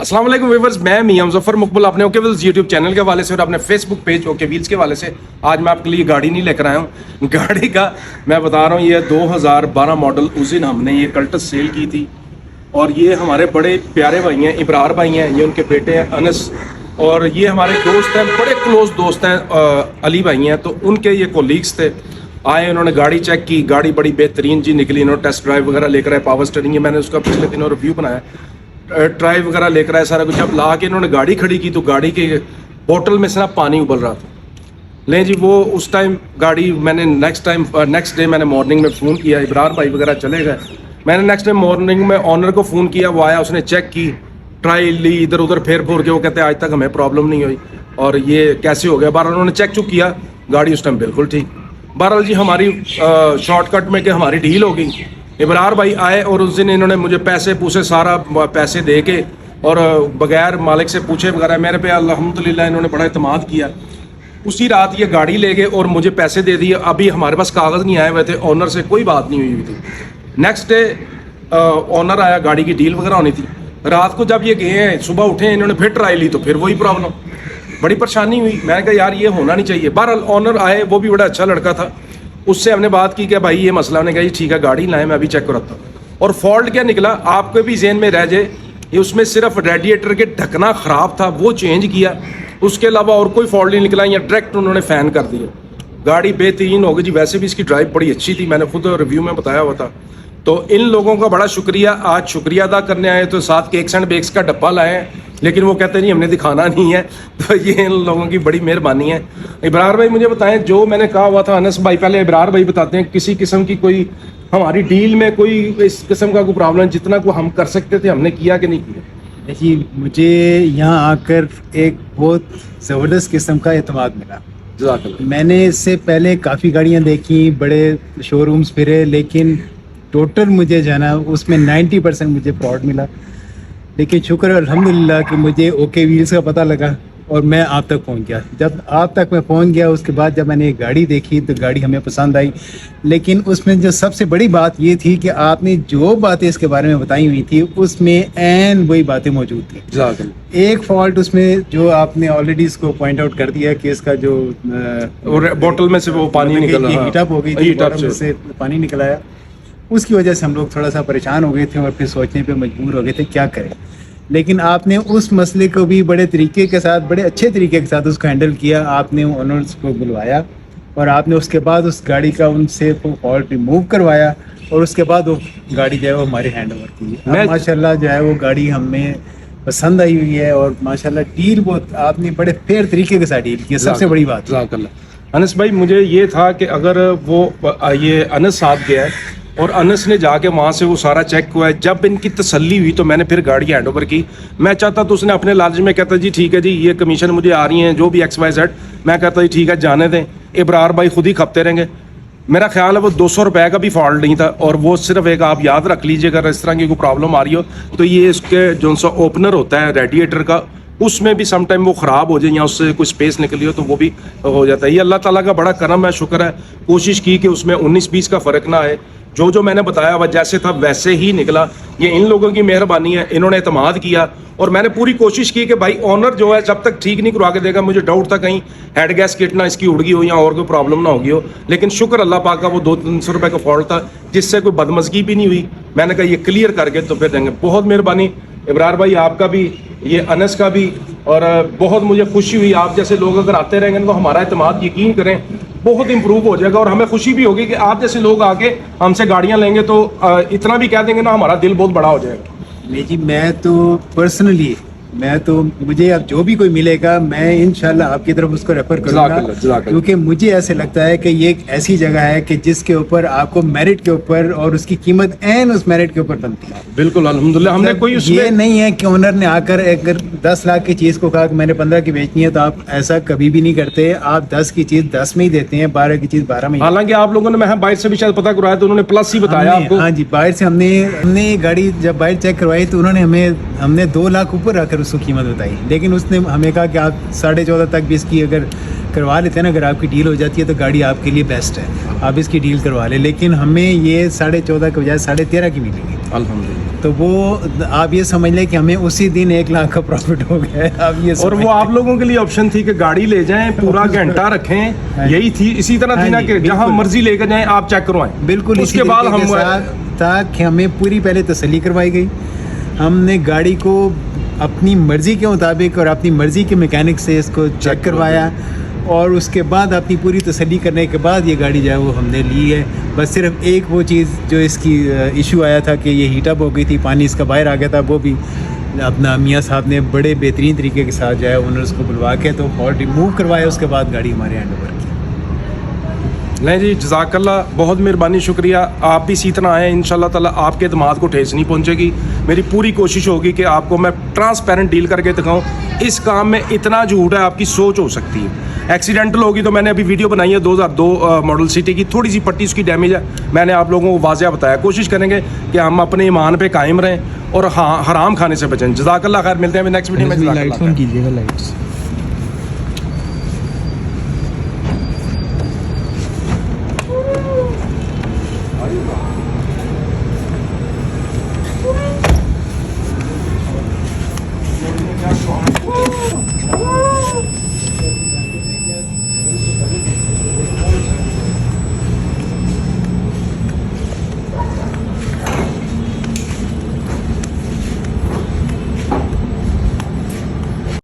अस्सलाम वालेकुम व्यूअर्स, मैं मियां मुज़फ़्फ़र मुक़बिल अपने ओके व्हील्स यूट्यूब चैनल के हवाले से और अपने फेसबुक पेज ओके व्हील्स के हवाले से आज मैं आपके लिए गाड़ी नहीं लेकर आया हूँ। गाड़ी का मैं बता रहा हूँ, ये 2012 मॉडल उस दिन हमने ये कल्टस सेल की थी और ये हमारे बड़े प्यारे भाई हैं, इब्रार भाई हैं, ये उनके बेटे हैं अनस, और ये हमारे दोस्त हैं, बड़े क्लोज दोस्त हैं अली भाई हैं, तो उनके ये कोलीग्स थे। आए, उन्होंने गाड़ी चेक की, गाड़ी बड़ी बेहतरीन जी निकली, इन्होंने टेस्ट ड्राइव वगैरह लेकर आए, पावर स्टीयरिंग मैंने उसका पिछले दिनों रिव्यू बनाया, ड्राइव वगैरह लेकर आए सारा कुछ। अब ला के इन्होंने गाड़ी खड़ी की तो गाड़ी के बोतल में से ना पानी उबल रहा था। लें जी, वो उस टाइम गाड़ी मैंने नेक्स्ट डे मैंने मॉर्निंग में फ़ोन किया, इब्रार भाई वगैरह चले गए, मैंने नेक्स्ट डे मॉर्निंग में ऑनर को फ़ोन किया, वो आया, उसने चेक की, ट्राई ली, इधर उधर फेर फोर के, वो कहते हैं आज तक हमें प्रॉब्लम नहीं हुई और ये कैसे हो गया। बहरहाल उन्होंने चेक किया, गाड़ी उस टाइम बिल्कुल ठीक। बहरहाल जी हमारी शॉर्टकट में कि हमारी डील हो गई। इब्रार भाई आए और उस दिन इन्होंने मुझे पैसे पूछे, सारा पैसे दे के और बगैर मालिक से पूछे वगैरह मेरे पे अल्हम्दुलिल्लाह इन्होंने बड़ा इत्मीनान किया। उसी रात ये गाड़ी ले गए और मुझे पैसे दे दिए। अभी हमारे पास कागज़ नहीं आए हुए थे, ऑनर से कोई बात नहीं हुई थी। नेक्स्ट डे ऑनर आया, गाड़ी की डील वगैरह होनी थी। रात को जब ये गए हैं, सुबह उठे, इन्होंने फिर ट्राई ली तो फिर वही प्रॉब्लम, बड़ी परेशानी हुई। मैंने कहा यार ये होना नहीं चाहिए। बहरहाल ऑनर आए, वो भी बड़ा अच्छा लड़का था, उससे हमने बात की कि भाई ये मसला, उन्होंने कहा जी ठीक है गाड़ी लाएं, मैं अभी चेक कराता हूँ। और फॉल्ट क्या निकला आपको भी जेहन में रह जाए, ये उसमें सिर्फ रेडिएटर के ढकना ख़राब था, वो चेंज किया, उसके अलावा और कोई फॉल्ट नहीं निकला, या डायरेक्ट उन्होंने फ़ैन कर दिया। गाड़ी बेहतरीन हो गई जी, वैसे भी इसकी ड्राइव बड़ी अच्छी थी, मैंने खुद रिव्यू में बताया हुआ था। तो इन लोगों का बड़ा शुक्रिया, आज शुक्रिया अदा करने आए तो साथ केक्स एंड बेक्स का डब्बा लाए हैं, लेकिन वो कहते हैं नहीं हमने दिखाना नहीं है, तो ये इन लोगों की बड़ी मेहरबानी है। इब्रार भाई मुझे बताएं, जो मैंने कहा हुआ था अनस भाई, पहले इब्रार भाई बताते हैं किसी किस्म की कोई हमारी डील में कोई इस किस्म का कोई प्रॉब्लम, जितना को हम कर सकते थे हमने किया कि नहीं किया? देखिए, मुझे यहाँ आकर एक बहुत ज़बरदस्त किस्म का एतमाद मिला। मैंने इससे पहले काफ़ी गाड़ियाँ देखी, बड़े शोरूम्स फिरे, लेकिन टोटल मुझे जो है ना उसमें 90% मुझे फ्रॉड मिला। लेकिन शुक्र अल्हम्दुलिल्लाह कि मुझे ओके व्हील्स का पता लगा और मैं आप तक पहुंच गया। जब आप तक मैं पहुंच गया, उसके बाद जब मैंने एक गाड़ी देखी तो गाड़ी हमें पसंद आई। लेकिन उसमें जो सबसे बड़ी बात ये थी कि आपने जो बातें इसके बारे में बताई हुई थी उसमें एन वही बातें मौजूद थी। एक फॉल्ट उसमें जो आपने ऑलरेडी इसको पॉइंट आउट कर दिया कि इसका जो बोतल में से वो पानी निकल रहा, हीट अप हो गई थी, बॉटल से पानी निकल आया, उसकी वजह से हम लोग थोड़ा सा परेशान हो गए थे और फिर सोचने पे मजबूर हो गए थे क्या करें। लेकिन आपने उस मसले को भी बड़े तरीके के साथ, बड़े अच्छे तरीके के साथ उसको हैंडल किया। आपने ओनर्स को बुलवाया और आपने उसके बाद उस गाड़ी का उनसे फॉल्ट रिमूव करवाया और उसके बाद वो गाड़ी जो है वो हमारे हैंड ओवर की। माशाल्लाह जो है वो गाड़ी हमें पसंद आई हुई है और माशाल्लाह डील बहुत आपने बड़े फेयर तरीके के साथ डील की, सबसे बड़ी बात। अनस भाई मुझे ये था कि अगर वो ये अनस साथ गया है और अनस ने जाके वहाँ से वो सारा चेक हुआ है, जब इनकी तसल्ली हुई तो मैंने फिर गाड़ी हैंड ओवर की। मैं चाहता तो उसने अपने लालच में कहता जी ठीक है जी ये कमीशन मुझे आ रही है जो भी XYZ, मैं कहता जी ठीक है जाने दें, इब्रार भाई खुद ही खपते रहेंगे। मेरा ख्याल है वो 200 रुपये का भी फॉल्ट नहीं था और वो सिर्फ एक, आप याद रख लीजिए अगर इस तरह की कोई प्रॉब्लम आ रही हो तो ये इसके जो सा ओपनर होता है रेडिएटर का, उसमें भी सम टाइम वो ख़राब हो जाए या उससे कोई स्पेस निकली हो तो वो भी हो जाता है। ये अल्लाह ताला का बड़ा करम है, शुक्र है, कोशिश की कि उसमें 19-20 का फ़र्क ना आए, जो मैंने बताया वह जैसे था वैसे ही निकला। ये इन लोगों की मेहरबानी है, इन्होंने एतमाद किया और मैंने पूरी कोशिश की कि भाई ऑनर जो है जब तक ठीक नहीं करवा के देगा, मुझे डाउट था कहीं हेड गैस किट ना इसकी उड़ गई हो या और कोई प्रॉब्लम ना होगी हो। लेकिन शुक्र अल्लाह पाक का वो 200-300 रुपये का फॉल्ट था जिससे कोई बदमज़गी भी नहीं हुई। मैंने कहा ये क्लियर करके तो फिर देंगे। बहुत मेहरबानी इब्रार भाई आपका भी, ये अनस का भी, और बहुत मुझे खुशी हुई। आप जैसे लोग अगर आते रहेंगे तो हमारा एतमाद यकीन करें बहुत इंप्रूव हो जाएगा और हमें खुशी भी होगी कि आप जैसे लोग आके हमसे गाड़ियां लेंगे तो इतना भी कह देंगे ना हमारा दिल बहुत बड़ा हो जाएगा। नहीं जी, मैं तो पर्सनली मुझे अब जो भी कोई मिलेगा मैं इंशाल्लाह आपकी तरफ उसको रेफर करूंगा, क्योंकि मुझे ऐसे लगता है कि ये एक ऐसी जगह है कि जिसके ऊपर आपको मेरिट के ऊपर और उसकी कीमत एन उस मेरिट के ऊपर बनती है। बिल्कुल अल्हम्दुलिल्लाह, हमने कोई ये नहीं है कि ओनर ने आकर अगर 10 लाख की चीज़ को कहा कि मैंने 15 की बेचनी है तो आप ऐसा कभी भी नहीं करते। आप 10 की चीज़ 10 में ही देते हैं, 12 की चीज़ 12 में। हालांकि आप लोगों ने, मैं बाहर से भी शायद पता करवाया तो उन्होंने प्लस ही बताया आपको। हाँ जी, बाहर से हमने गाड़ी जब बाहर चेक करवाई तो उन्होंने हमने 2 लाख ऊपर रखकर उसको कीमत बताई, लेकिन उसने हमें कहा कि आप 14.5 तक भी इसकी अगर करवा लेते हैं ना, अगर आपकी डील हो जाती है तो गाड़ी आपके लिए बेस्ट है, आप इसकी डील करवा लें। लेकिन हमें ये 14.5 के बजाय 13.5 की मिलेगी। अल्हम्दुलिल्लाह। तो वो आप ये समझ लें कि हमें उसी दिन 1 लाख का प्रॉफिट हो गया है। आप ये और वो आप लोगों के लिए ऑप्शन थी कि गाड़ी ले जाएं, पूरा घंटा रखें, यही थी, इसी तरह थी ना कि जहां मर्जी लेकर जाएं आप चेक करवाएं। बिल्कुल उसके बाद हम था कि हमें पूरी पहले तसल्ली करवाई गई, हमने गाड़ी को अपनी मर्जी के मुताबिक और अपनी मर्जी के मैकेनिक से इसको चेक करवाया, और उसके बाद अपनी पूरी तसल्ली करने के बाद ये गाड़ी जो है वो हमने ली है। बस सिर्फ एक वो चीज़ जो इसकी इशू आया था कि ये हीट अप हो गई थी, पानी इसका बाहर आ गया था, वो भी अपना मियाँ साहब ने बड़े बेहतरीन तरीके के साथ जो है ओनर्स को बुलवा के तो फॉल्ट रिमूव करवाया, उसके बाद गाड़ी हमारे हैंड ओवर की। नहीं जी, जज़ाकल्लाह, बहुत मेहरबानी, शुक्रिया। आप भी इसी तरह आएँ, इंशाल्लाह ताला आपके दिमाग को ठेस नहीं पहुंचेगी। मेरी पूरी कोशिश होगी कि आपको मैं ट्रांसपेरेंट डील करके दिखाऊं। इस काम में इतना झूठ है, आपकी सोच हो सकती है। एक्सीडेंटल होगी तो मैंने अभी वीडियो बनाई है 2002 मॉडल सिटी की, थोड़ी सी पट्टी उसकी डैमेज है, मैंने आप लोगों को वाज़िया बताया। कोशिश करेंगे कि हम अपने ईमान पे कायम रहें और हाँ, हराम खाने से बचें। जज़ाकल्लाह खैर, मिलते हैं नेक्स्ट वीडियो में। लाइट्स ऑन कीजिएगा, लाइट्स।